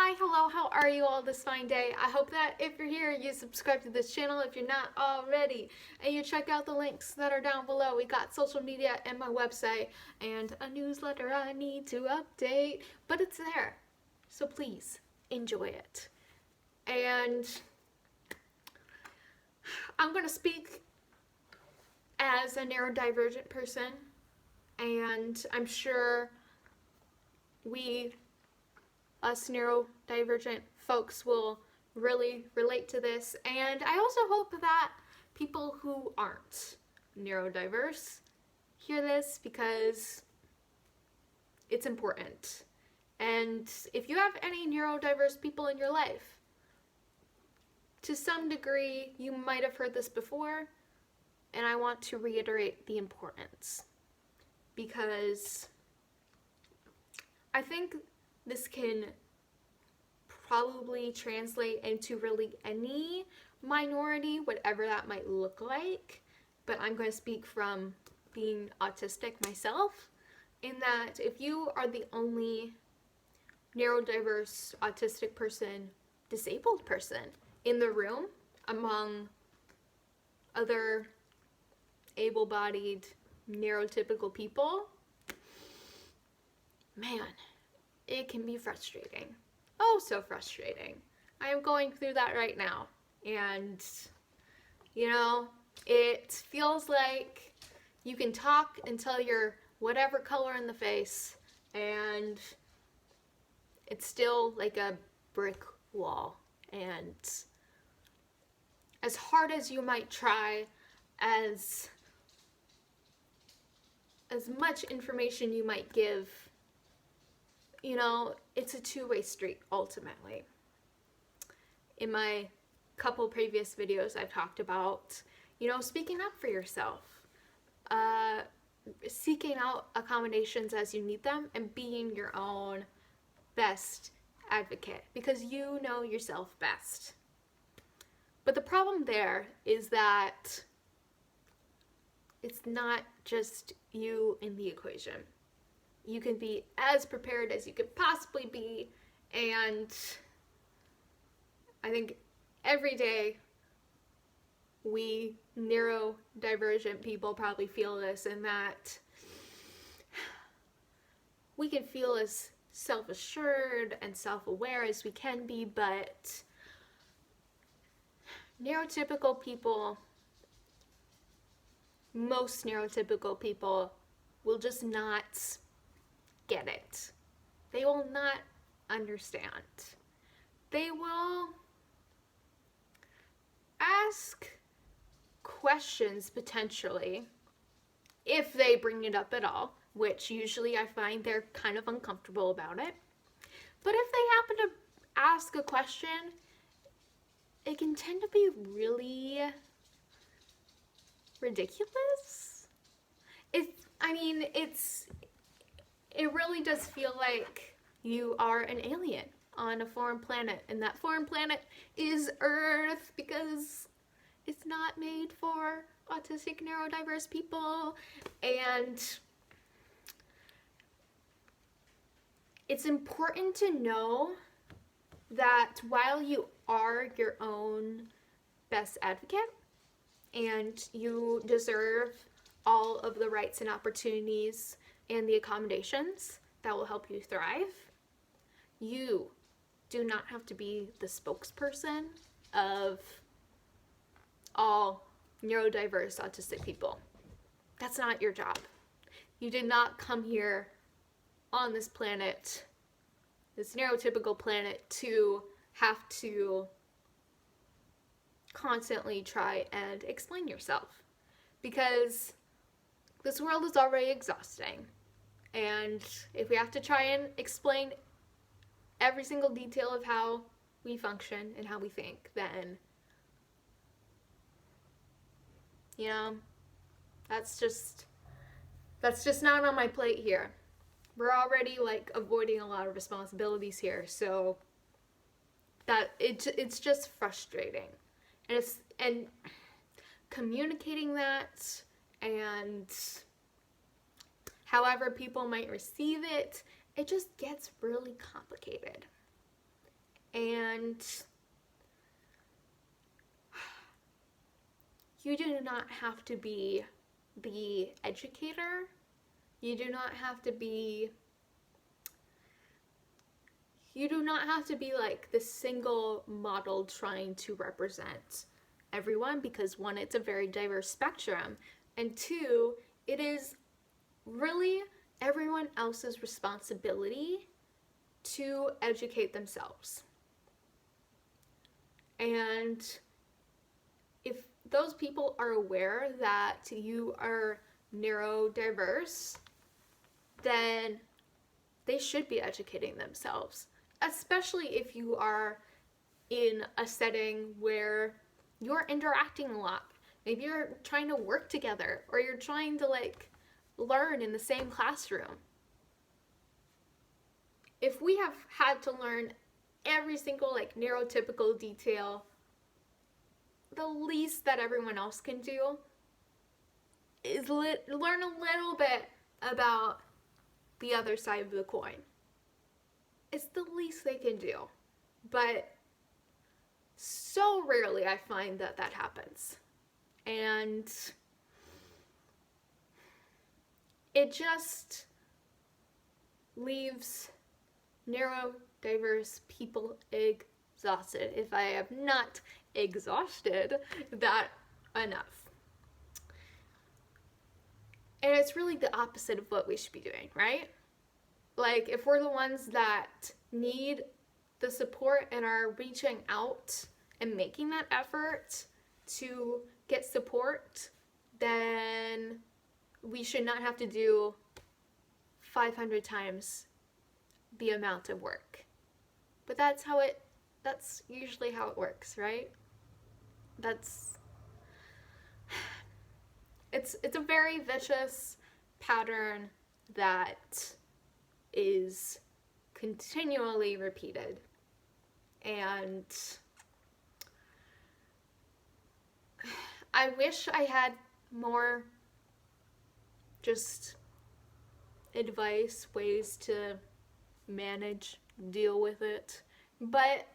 Hi, hello, how are you all this fine day? I hope that if you're here, you subscribe to this channel if you're not already, and you check out the links that are down below. We got social media and my website, and a newsletter I need to update, but it's there, so please enjoy it. And I'm going to speak as a neurodivergent person, and I'm sure us neurodivergent folks will really relate to this, and I also hope that people who aren't neurodiverse hear this because it's important. And if you have any neurodiverse people in your life, to some degree you might have heard this before, and I want to reiterate the importance because I think this can probably translate into really any minority, whatever that might look like. But I'm going to speak from being autistic myself, in that if you are the only neurodiverse, autistic person, disabled person in the room among other able-bodied, neurotypical people, man, it can be frustrating. Oh, so frustrating. I am going through that right now. And, it feels like you can talk until you're whatever color in the face, and it's still like a brick wall. And as hard as you might try, as much information you might give, it's a two-way street ultimately. In my couple previous videos, I've talked about, speaking up for yourself, seeking out accommodations as you need them, and being your own best advocate because you know yourself best. But the problem there is that it's not just you in the equation. You can be as prepared as you could possibly be, and I think every day we neurodivergent people probably feel this, in that we can feel as self-assured and self-aware as we can be, but neurotypical people, most neurotypical people, will just not get it. They will not understand. They will ask questions potentially, if they bring it up at all, which usually I find they're kind of uncomfortable about it. But if they happen to ask a question, it can tend to be really ridiculous. It really does feel like you are an alien on a foreign planet, and that foreign planet is Earth because it's not made for autistic neurodiverse people. And it's important to know that while you are your own best advocate and you deserve all of the rights and opportunities and the accommodations that will help you thrive, you do not have to be the spokesperson of all neurodiverse autistic people. That's not your job. You did not come here on this planet, this neurotypical planet, to have to constantly try and explain yourself, because this world is already exhausting. And if we have to try and explain every single detail of how we function and how we think, then, that's just not on my plate here. We're already avoiding a lot of responsibilities here, so that it's just frustrating. And communicating that, and however people might receive it, it just gets really complicated. And you do not have to be the educator. You do not have to be like the single model trying to represent everyone, because one, it's a very diverse spectrum, and two, it is really everyone else's responsibility to educate themselves. And if those people are aware that you are neurodiverse, then they should be educating themselves, especially if you are in a setting where you're interacting a lot. Maybe you're trying to work together, or you're trying to like learn in the same classroom. If we have had to learn every single like neurotypical detail, the least that everyone else can do is learn a little bit about the other side of the coin. It's the least they can do. But so rarely I find that happens. And it just leaves neurodiverse people exhausted, if I have not exhausted that enough. And it's really the opposite of what we should be doing, right? Like, if we're the ones that need the support and are reaching out and making that effort to get support, then we should not have to do 500 times the amount of work. But that's usually how it works, right? It's a very vicious pattern that is continually repeated. And I wish I had more just advice, ways to manage, deal with it. But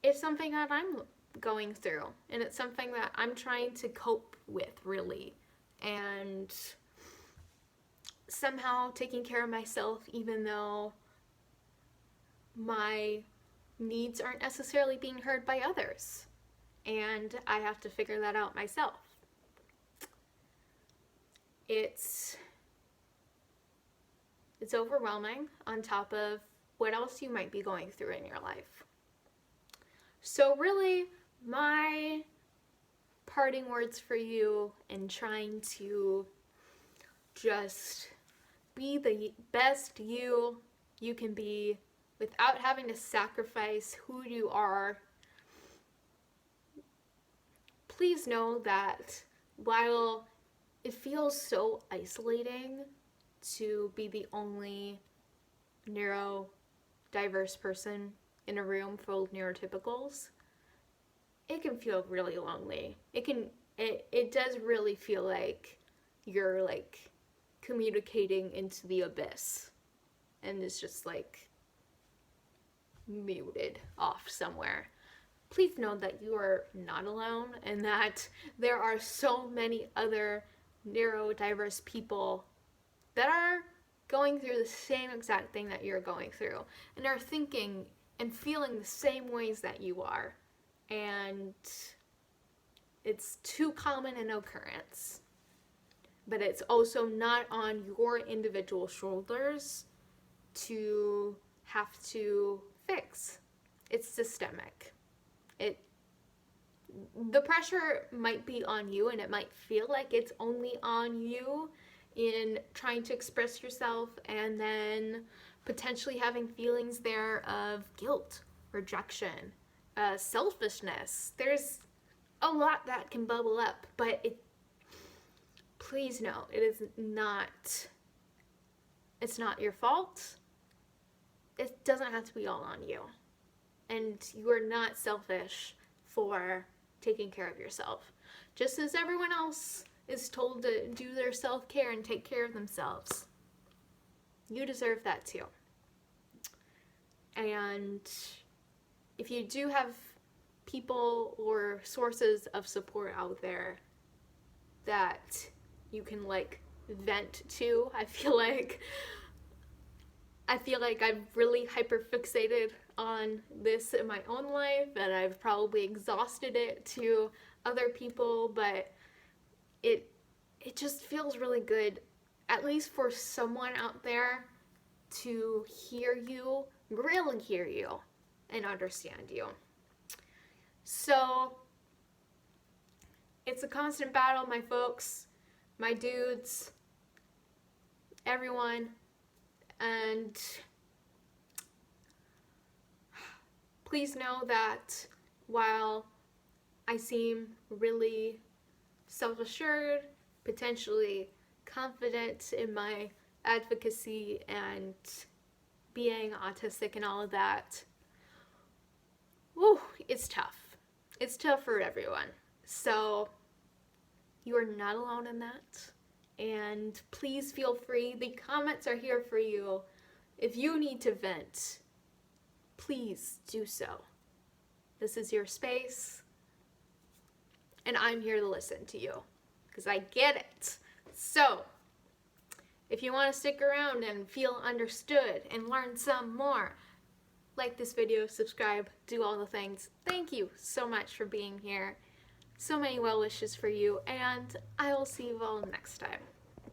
it's something that I'm going through, and it's something that I'm trying to cope with, really. And somehow taking care of myself, even though my needs aren't necessarily being heard by others. And I have to figure that out myself. It's overwhelming, on top of what else you might be going through in your life. So really, my parting words for you in trying to just be the best you can be without having to sacrifice who you are. Please know that while it feels so isolating to be the only neurodiverse person in a room full of neurotypicals, it can feel really lonely. It does really feel like you're like communicating into the abyss, and it's just like muted off somewhere. Please know that you are not alone, and that there are so many other neurodiverse people that are going through the same exact thing that you're going through, and are thinking and feeling the same ways that you are. And it's too common an occurrence. But it's also not on your individual shoulders to have to fix. It's systemic. The pressure might be on you, and it might feel like it's only on you in trying to express yourself, and then potentially having feelings there of guilt, rejection, selfishness. There's a lot that can bubble up, but please know, it's not your fault. It doesn't have to be all on you. And you are not selfish for taking care of yourself. Just as everyone else is told to do their self-care and take care of themselves, you deserve that too. And if you do have people or sources of support out there that you can like vent to, I feel like I've really hyperfixated on this in my own life, and I've probably exhausted it to other people, but it just feels really good, at least for someone out there, to hear you, really hear you, and understand you. So it's a constant battle, my folks, my dudes, everyone, and please know that while I seem really self-assured, potentially confident in my advocacy and being autistic and all of that, whew, it's tough. It's tough for everyone. So you are not alone in that. And please feel free. The comments are here for you. If you need to vent, please do so. This is your space. And I'm here to listen to you, because I get it. So, if you want to stick around and feel understood and learn some more, like this video, subscribe, do all the things. Thank you so much for being here. So many well wishes for you, and I will see you all next time.